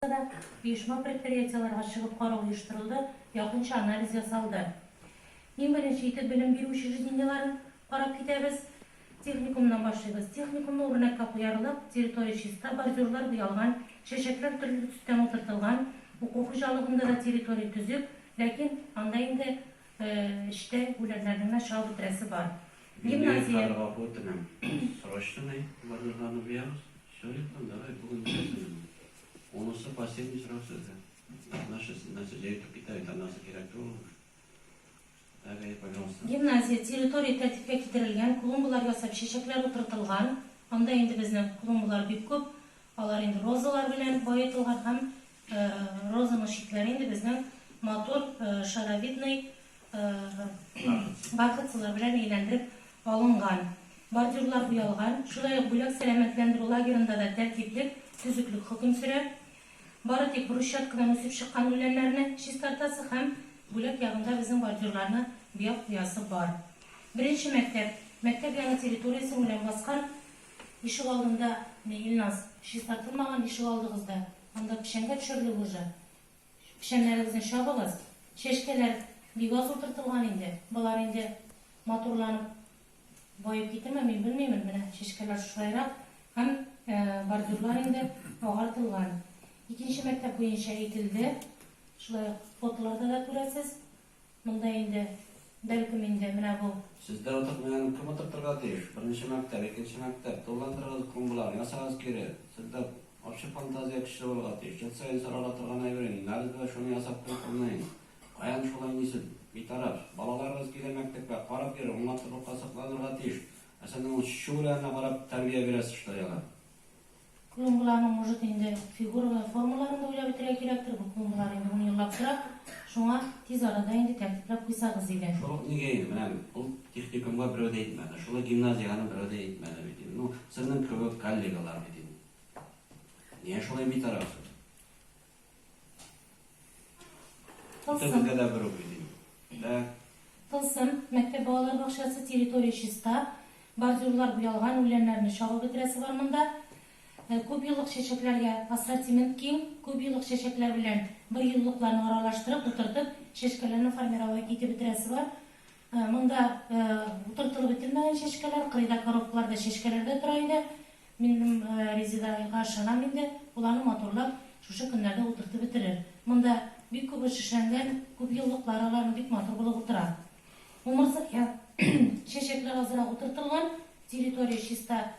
Uyuşma предприятияларга чыгып карау оештырылды, якынча анализ ясалды. Иң беренче итеп билим бирүү учрежденияларын карап китәбез. Техникумдан башлыйбыз. Техникумны үрнәккә куярлык, территория чиста, бордюрлар буялган, чәчәкләр төрле төстән утыртылган, уку хуҗалыгында да территория төзек, ләкин анда инде эштә үләннәрнең шау битрәсе бар. Гимназия. Срочный бордюрларны бирәбез. Все, давай бүген бирәбез. Онысы последний срок сездә. Наши директор питает, а нас директор. Гимназия территория тәртипкә китерелгән, клумбалар ясап, чәчәкләр утыртылган. Анда инде безнең клумбалар бик күп. Алар инде розалар белән баетылган һәм розаның читләре инде безнең мотор шаровидный бакытлар белән әйләндереп алынган. Бордюрлар буялган. Шулай ук бүләк сәламәтләндерү лагерында да тәртиплек, төзеклек хөкем сүрә. Бары тик брусчаткадан үсеп чыккан үләннәрне чистартасы һәм бүләк ягында безнең бордюрларны буяп куясы бар. Беренче мәктәп. Мәктәп яны территориясен үлән баскан. Ишек алдында Илназ чистартылмаган ишек алдыгызда. Анда пешәнгә төшерлек уже. Пешәннәрегезне чабыгыз. Чәчкәләр бик аз утыртылган инде. Булар инде моторланып байып китәме, мин белмим, менә чәчкәләр шулайрак һәм бордюрлар инде агартылган. Икенче мәктәп буенча әйтелде. Шулай фотоларда да күрәсез. Монда инде бәлкем инде менә бу. Сездә утыртмаган кем утыртырга тиеш? Беренче мәктәп, икенче мәктәп, тулландырыгыз клумбалар, ясагыз кире. Сездә общий фантазия көчле булырга тиеш. Жыл сайын сарала торган әйберен, нәлгә шуны ясап куйган. Каян шулай нисел битараф. Балаларыгыз килә мәктәпкә карап йөрү, уңлатырга сакланырга тиеш. Әсәнең шуларына карап тәрбия бирәсез шулайга. Клумбаларның может инде фигура формаларында уйлап бетерә кирәктер. Бу клумбалар инде 10 еллап тора. Шуңа тиз арада инде тәртипләп куйсагыз иде. Шул нигә инде менә ул техникумга берәү дә әйтмәде. Шулай гимназияны берәү дә әйтмәде бит. Ну, сезнең кебек коллегалар бит. Нигә шулай битарафсыз? Тылсым да берәү бит. Да. Тылсым мәктәп балалар бакчасы территория чиста. Бордюрлар буялган, үләннәрне чабып бетерәсе бар монда. Күп еллык чәчәкләргә ассортимент киң, күп еллык чәчәкләр белән бер еллыкларны аралаштырып, утыртып, чәчкәләрне формировать итеп бетерәсе бар. Монда утыртылып бетермәгән чәчкәләр, кырыйда коробкаларда чәчкәләрдә тора иде. Минем Резидаға ышанам инде, уларны моторлап шушы көннәрдә утыртып бетерер. Монда бик күп эшләнгән, күп еллыклар аларны бик матур булып утыра. Умырзакка чәчәкләр азрак утыртылган, территория чиста,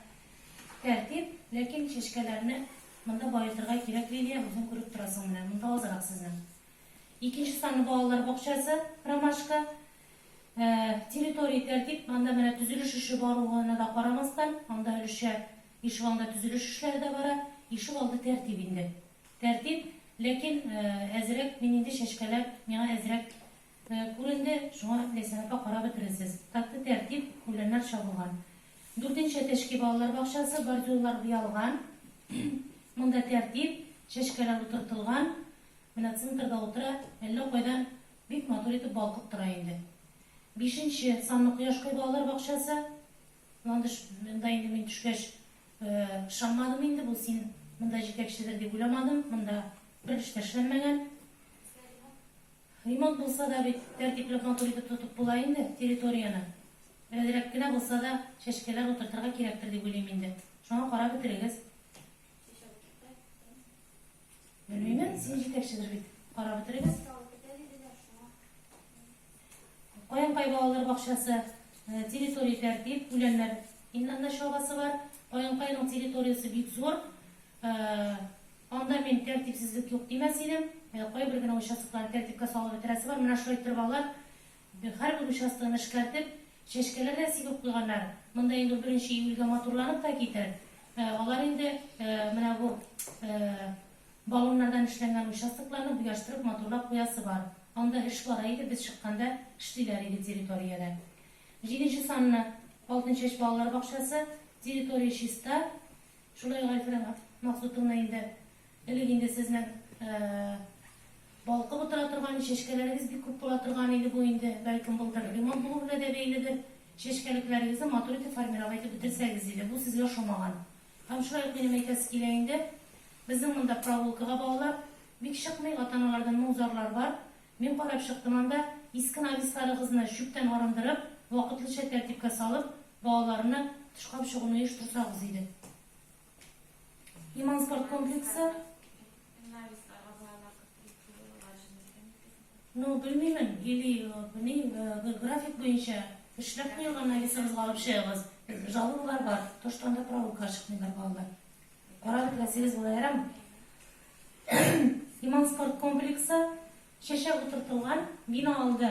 тәртип, ләкин чәчкәләрне монда баетырга кирәк Лилия, үзең күреп торасың менә, монда азрак сезнең. Икенче санлы балалар бакчасы, Ромашка, территория тәртип, анда менә төзелеш эше баруына да карамастан, анда өлеше ишек алдында төзелеш эшләре дә бара, ишек алды тәртип инде. Тәртип, ләкин әзрәк мин инде чәчкәләр миңа әзрәк күренде, шуңа ләсәнәпкә карап бетерәсез. Татты тәртип, үләннәр чабылган. 4-нче тәшки балалар бакчасы, бордюрлар буялган. Монда тәртип, чәчкәләр утыртылган. Менә центрда утыра, әллә кайдан бик матур итеп балкып тора инде. 5-нче санлы Кояшкай балалар бакчасы. Монда инде мин төшкәч ышанмадым инде, бу син монда җитәкчедер дип уйламадым. Монда бер эш эшләнмәгән. Ремонт булса да бит тәртипле матур итеп тотып була инде территорияны. Әзрәк кенә булса да чәчкәләр утыртырга кирәктер дип уйлыйм инде. Шуңа карап бетерегез. Белмим, син җитәкчедер бит. Карап бетерегез. Каянкай балалар бакчасы, территория тәртип, үләннәр иннән чабасы бар. Каянкайның территориясе бик зур. Анда мин тәртипсезлек юк димәс идем. Кай бер генә участокларны тәртипкә салып бетерәсе бар. Менә шулай итеп алар һәрбер участогын эшкәртеп, чәчкәләрдә сибеп куйганнар. Монда инде 1 июльгә моторланып та китер. Алар инде менә бу балоннардан эшләнгән участокларны буяштырып, моторлап куясы бар. Анда эш бара иде, без чыкканда эшлиләр иде территориядә. 7-нче санлы 6-нчы балалар бакчасы, территория чиста. Шулай гайфран Максутовна инде элек инде сезнең балкып утыра торган чәчкәләрегез бик күп була торган иде бу инде. Бәлкем булдыр ремонт булу белән дә бәйледер. Чәчкәлекләрегезне матур итеп формировать итеп бетерсәгез иде. Бу сезгә ошамаган. Һәм шулай ук минем әйтәсе килә инде. Безнең монда прогулкага балалар телевизорлар бар. Мен карап чыктым, анда иске навислары кызына шүктән арындырып, вакытлыча тәртипкә салып, балаларны тышкап чыгуны оештырсагыз иде. Иман спорт комплексы. Ну, белмеймен, или график буенча эшләп куелган нависыбызга алып чыгыгыз. Жалобалар бар, тоштанда проводка чыкмыйлар балалар. Карап белсәгез була ярамы? Иман спорт комплексы чәчәк утыртылган, бина алды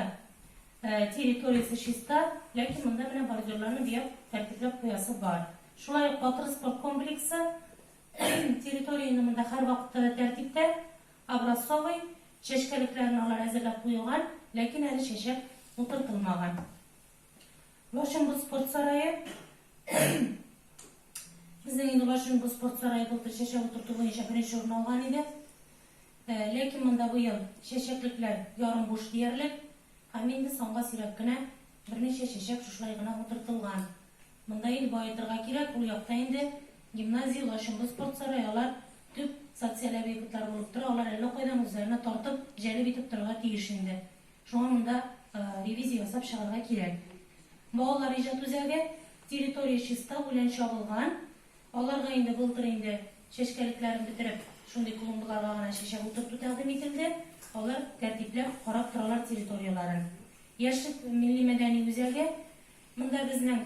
территориясы чиста, ләкин монда менә бордюрларны бияп тәртипләп куясы бар. Шулай ук Батыр спорт комплексы территорияны монда һәр вакытта тәртиптә, образцовый чәчкәлекләрне алар әзерләп куелган, ләкин әле чәчәк утыртылмаган. Лошынбу спорт сарайы. Безнең инде Лошынбу спорт сарайы былтыр чәчәк утырту буенча беренче урын алган иде. Ләкин монда бу ел чәчәклекләр ярым буш диярлек, һәм инде соңга сирәк кенә берничә чәчәк шушылай гына утыртылган. Монда инде баетырга кирәк, ул якта инде гимназия, Лошынбу спорт сарайы, алар төп социаль объектлар булып тора, алар әллә кайдан үзләренә тартып, җәлеп итеп торырга тиеш инде. Шуңа монда ревизия ясап чыгарга кирәк. Балалар иҗат үзәге территория чиста, үлән чабылган. Аларга инде былтыр инде чәчкәлекләрен бетереп, шундый клумбаларга гына чәчәк утырту тәкъдим ителде. Алар тәртипләп карап торалар территорияларын. Яшьлек милли мәдәни үзәге, монда безнең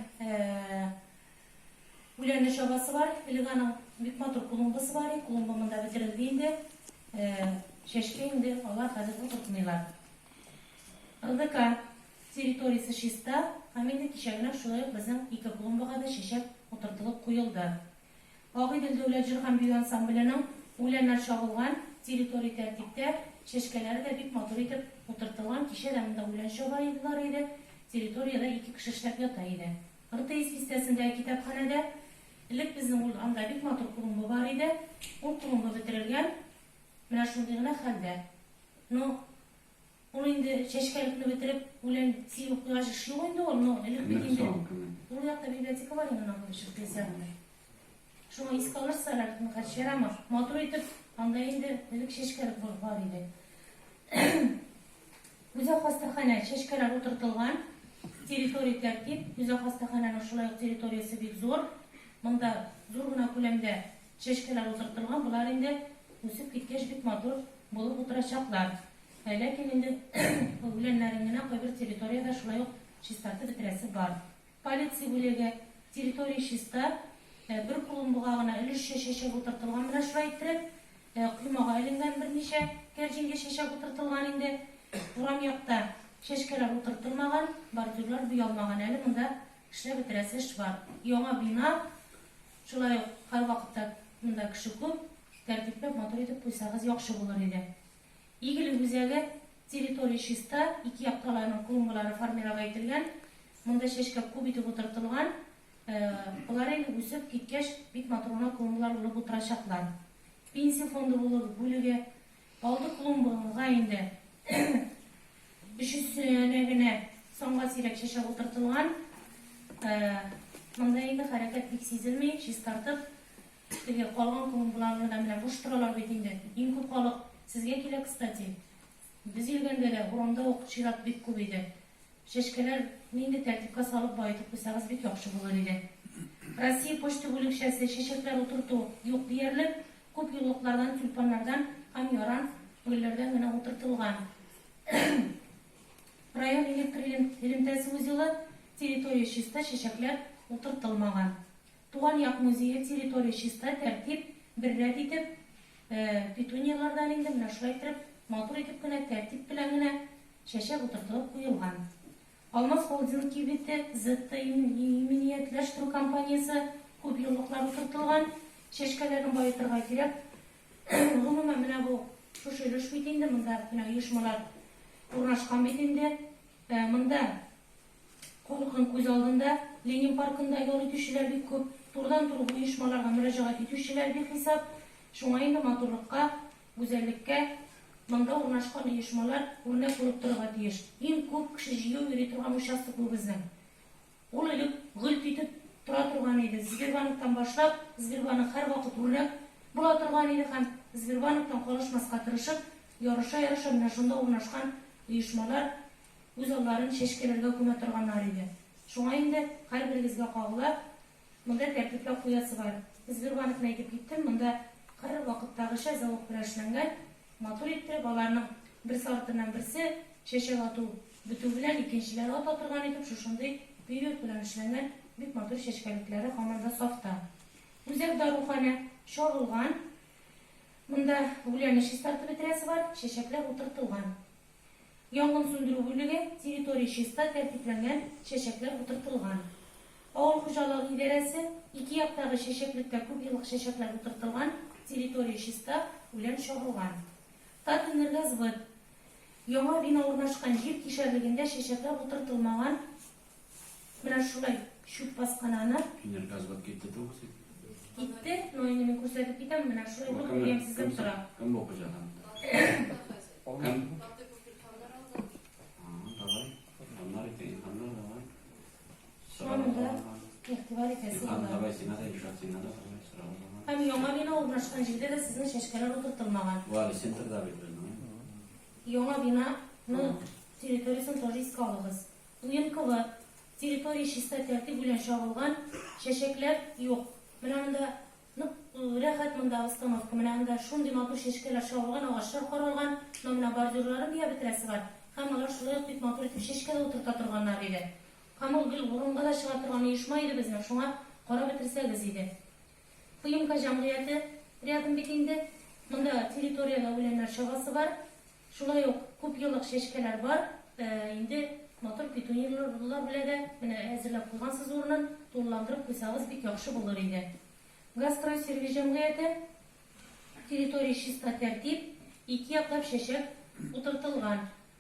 үләнне чабасы бар, Илганың бик матур клумбасы бар, клумба монда бетерелде инде. Чәчкә инде алар хәзер утыртмыйлар. РДК территориясы чиста, һәм инде кичәгенә шулай ук безнең ике клумбага да чәчәк утыртылып куелды. Агыйдел дәүләт җыр һәм бию ансамбленең үләннәр чабылган, территория тәртиптә, чәчкәләре дә бик матур итеп утыртылган. Кичәдә монда үлән чаба иде, территорияда 2 кеше эшләп ята иде. РТС бистәсендәге китапханәдә элек безнең анда бик матур клумба бар иде. Ул клумба бетерелгән. Менә шундый гына хәлдә. Ну, ул инде чәчкәлекне бетереп, үлән сибеп куйган эш юк инде ул, элек бит инде. Ул якта библиотека бар инде, аны специаль. Шуңа искә алырсалар, качырамы? Матур итеп, анда инде элек чәчкәлек бар иде. Үзәк хастаханә чәчкәләр утыртылган, территория тәртип, үзәк хастаханәнең шулай ук территориясы бик зур. Монда зур гына күләмдә чәчкәләр утыртылган, булар инде үсеп киткәч бик матур булып утырачаклар. Ләкин инде үләннәрен генә кайбер территорияда шулай ук чистартып бетерәсе бар. Полиция бүлеге территория чиста, бер клумбага гына өлешчә чәчәк утыртылган, менә шулай иттереп, коймага әйләнгән берничә кәрҗингә чәчәк утыртылган инде. Урам якта чәчкәләр утыртылмаган, бордюрлар буялмаган, әле монда эшләп бетерәсе эш бар. Яңа бина, шулай ук һәр вакытта монда кеше күп, тәртипләп матур итеп куйсагыз яхшы булыр иде. Игелек үзәге территория чиста, 2 якталарның клумбалары формировать ителгән. Монда чәчкә күп итеп утыртылган. Алар инде үсеп киткәч бик матур гына клумбалар булып утырачаклар. Пенсия фонды бүлеге алды клумбага инде 300 генә соңга сирәк чәчәк утыртылган. Монда инде хәрәкәт бик сизелми, чистартып, теге калган клумбаларны да менә буш торалар бит инде. Иң күп халык сезгә килә, кстати. Без йөргәндә дә урамда ук чират бик күп иде. Чәчкәләр инде тәртипкә салып баетып куйсагыз бик яхшы булыр иде. Россия почта бүлекчәсе чәчәкләр утырту юк диярлек, күп юллыклардан, тюльпаннардан һәм яран гөлләрдән генә утыртылган. Район элемтәсе үзеле территория чиста, чәчәкләр утыртылмаган. Туган як музее территория чиста, тәртип, беррәт итеп, петуниялардан инде менә шулай итеп, матур итеп кенә тәртип белән генә чәчәк утыртылып куелган. Алмаз холдинг кибете, ЗТ иминиятләштерү компаниясы күп еллыклар утыртылган, чәчкәләрне баетырга кирәк. Гомумән менә бу шушы өлеш бит инде, монда менә оешмалар урнашкан бит инде. Монда халыкның күз алдында Ленин паркында ял итүчеләр бик күп, турыдан-туры оешмаларга мөрәҗәгать итүчеләр бик хисап. Шуңа инде матурлыкка, гүзәллеккә монда урнашкан оешмалар үрнәк булып торырга тиеш. Иң күп кеше җыю йөри торган участок бу безнең. Ул элек гөлт итеп тора торган иде. Сбербанктан башлап, Сбербанк һәр вакыт үрнәк була торган иде һәм Сбербанктан калышмаска тырышып, Yarışa менә шунда урнашкан оешмалар үз алларын чәчкәләргә күмә торганнар иде. Шуңа инде һәрберегезгә кагыла монда тәртипләп куясы бар. Без бер вакытны әйтеп киттем, монда кыр вакыттагыча завод белән эшләнгән, матур иттереп аларның берсе артыннан берсе чәчәк ату бетү белән икенчеләре ата торган итеп шушындый период белән эшләнгән бик матур чәчкәлекләре һаман да сафта. Үзәк дарухана чагылган. Монда үләнне чистартып бетерәсе бар, чәчәкләр утыртылган. Янгын сүндерү бүлеге, территория чиста, тәртипләнгән, чәчәкләр утыртылган. Авыл хуҗалыгы идарәсе, ике яктагы чәчәклектә күп еллык чәчәкләр утыртылган, территория чиста, үлән чагылган. Татынергазбыт. Яңа бина урнашкан җир кишәрлегендә чәчәкләр утыртылмаган. Менә шулай шүп баскананы Энергазбат китте туксы. китте, но инде мин күрсәтеп китәм, менә шулай булып ямсызып тора. Кем бу хуҗадан? Кем? Давай. Onlar итен, onlar давай. Шунда игътибар итәсе бар. Давай син да ишат син да сразу. Һәм яңа бина урнашкан җирдә дә сезнең чәчкәләр утыртылмаган. Вали центрда бит безнең. Яңа бина территориясын тоже искалыгыз. УНКВ территория чиста, тәртип белән чагылган, чәчәкләр юк. Менә монда рәхәт монда остановка, менә монда шундый матур чәчкәләр чагылган, агачлар каралган, менә бордюрлары бия бетерәсе бар. Һәм алар шулай бик матур итеп чәчкәләр утырта торганнар иде. Һәм ул гел урынга да чыга торган оешма иде безнең, шуңа карап бетерсәгез иде. ФМК җәмгыяте рядом бит инде. Монда территорияда үләннәр чагасы бар. Шулай ук күп еллык чәчкәләр бар. Инде матур петуниялар белән дә менә әзерләп куйгансыз урынын тулыландырып куйсагыз бик яхшы булыр иде. Газстрой сервис җәмгыяте территория чиста, тәртип, ике яклап чәчәк утыртылган.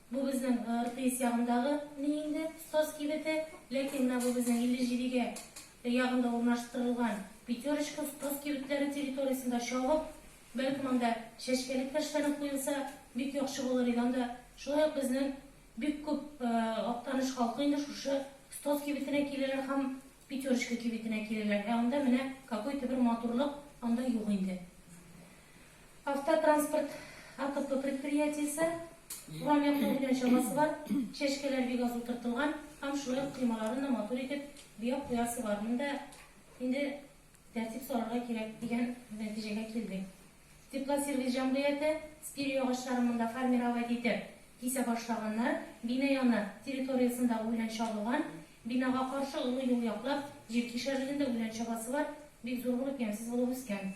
Бу безнең РТС ягындагы инде Стоски бите, ләкин менә бу безнең 57-гә ягында урнаштырылган пятерочка Стоски битләре территориясында чагып, бәлки монда чәчкәлекләр эшләнеп куелса бик яхшы булыр иде. Анда шулай ук безнең бик күп актаныш халкы инде шушы Стоски битенә киләләр һәм пятерочка кибетенә киләләр. Анда менә какой-то бер матурлык анда юк инде. Автотранспорт АКП предприятиесе урам якты белән чагасы бар, чәчкәләр бик аз утыртылган һәм шулай ук кыймаларын да матур итеп бияп куясы бар. Монда инде тәртип салырга кирәк дигән нәтиҗәгә килдек. Теплосервис җәмгыяте спирт агачларын монда формировать итеп кисә башлаганнар. Бина яны территориясында үлән чагылган, бинага каршы олы юл яклап җир кишәрлегендә үлән чагасы бар, бик зур булып ямьсез булып үскән.